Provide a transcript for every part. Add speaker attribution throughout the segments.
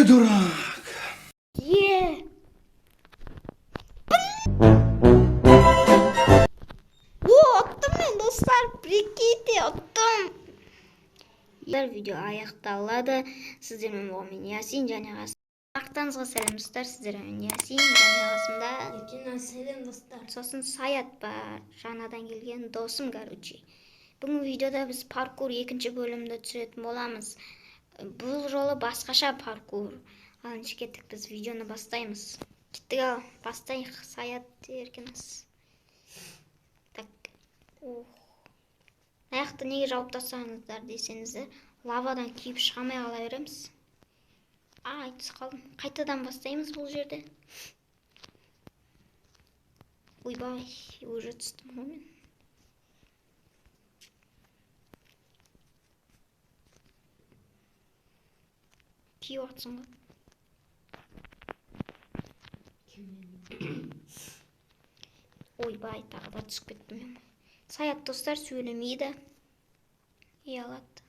Speaker 1: Ой, дурак!
Speaker 2: Е. Оттым мен достар, прикиньте, оттым. Видео аяқталады. Сіздермен болған Ясин және Қасым. Ақтаңызға сәлем достар, сіздермен Ясин және Қасымда.
Speaker 3: Ертеңнен сәлем достар.
Speaker 2: Сосын Саят бар, жаңадан келген досым, короче. Бүгін видеода біз паркур екінші бөлімді түсіретін боламыз. Бұл жолы басқаша паркур. Ал кеттік, біз видеоны бастаймыз. Кеттік, ал бастайық. Саят еркініз. Так. Аяқты неге жауып тастағаныздар десеңіздер, лавадан күйіп шығамай ала береміз. Айтыс қалдым. Қайтадан бастаймыз бұл жерде. Ойбай, уже түстім ғой мен. Күйіп атсың ғой. Ойбай, тағы да түсіп кеттім мен. Саят достар сөйлемейді. Алады.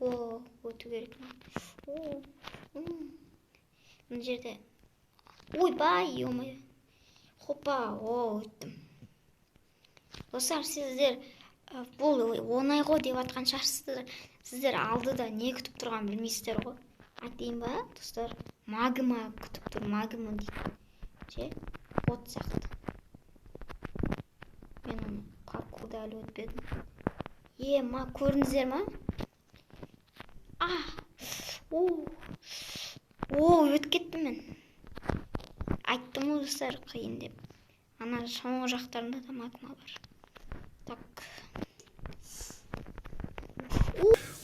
Speaker 2: Өту керек. Мына жерде. Ойбай, омай. Хопа, өттім. Достар, сіздер бұл оңай ғой деп атқан шығарсыздар. Сіздер алдыда не күтіп тұрған білмейсіздер ғой. Айтайын ба, достар? Магма күтіп тұр, магма дейді. От сияқты. Мен оны паркурда әлі өтпедім. Көрдіңіздер ма? Өтіп кеттім мен. Айттым ғой достар, қиын деп. Ана соңғы жақтарында да магма бар. Так.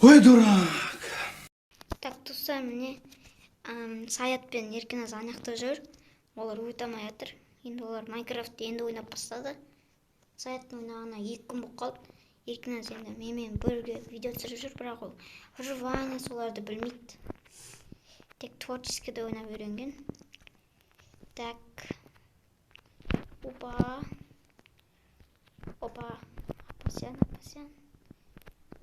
Speaker 1: Ой, дурак!
Speaker 2: Так, достар, міне Саят пен Еркіназ анақта жүр. Олар өте алмай жатыр. Енді олар Майнкрафтты енді ойнап бастады. Саяттың ойнағына 2 күн болып қалды. Еркіназ енді менімен бірге видео түсіріп жүр, бірақ ол выживание соларды білмейді. Тек творческийді ойнап үйренген. Так. Опа. Апасян.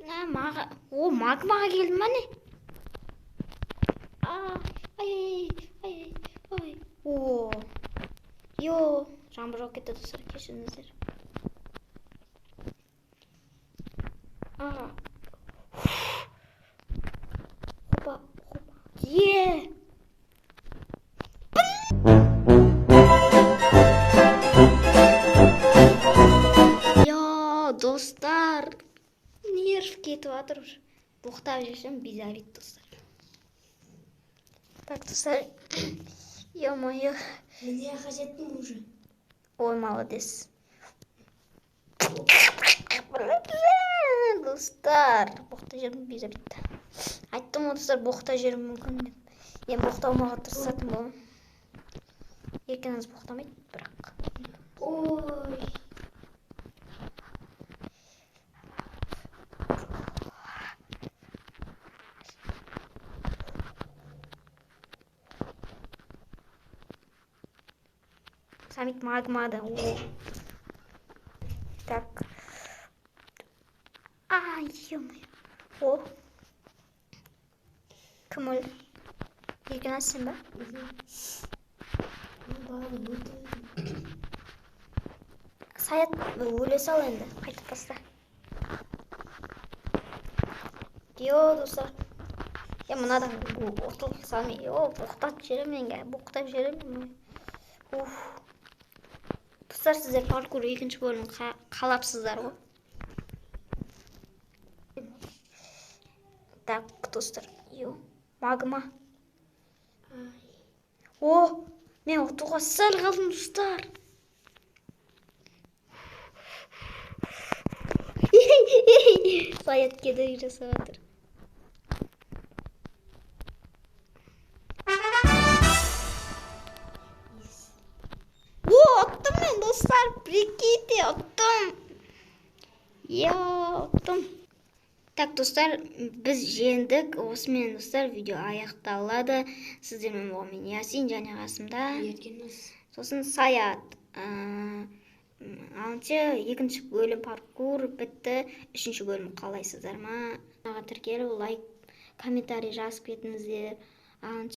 Speaker 2: Магмаға келдім ма не? Жаңбыр жауып кетті достар, кешіріңіздер. Хопа. Достар, нерв кетіп жатыр. Боқтап жүрсем бизарит достар. Так, достар. Ё-моё.
Speaker 3: Мне қажеттім уже.
Speaker 2: Ой, молодец. Достар, боқта жерім бизарит. Айттым ғой достар, боқта жерім мүмкін деп. Мен боқтаумаға тырысатын болам. Еркініз боқтамайды, бірақ.
Speaker 3: Ой.
Speaker 2: Самит магмада. Так. Ё-моё. Кім өлді? Еркіназ сен ба? Саят өле сал енді. Қайтып баста. Достар. Мынадан орталық салмай. Боқтап жерім. Достар, сіздер паркур екінші бөлім қалапсыздар ғой. Так, достар. Магма. Мен ұтуға сәл қалдым, достар. Саят кедергі жасап жатыр. Оттым мен, достар, прикиньте, оттым. Оттым. Так, достар, біз жеңдік. Осымен, достар, видео аяқталады. Сіздермен болған Ясин және Қасымда. Сосын Саят. Алыншы, екінші бөлім паркур бітті. Үшінші бөлім қалайсыздар ма? Тіркеліп, лайк комментарий жазып кетіңіздер.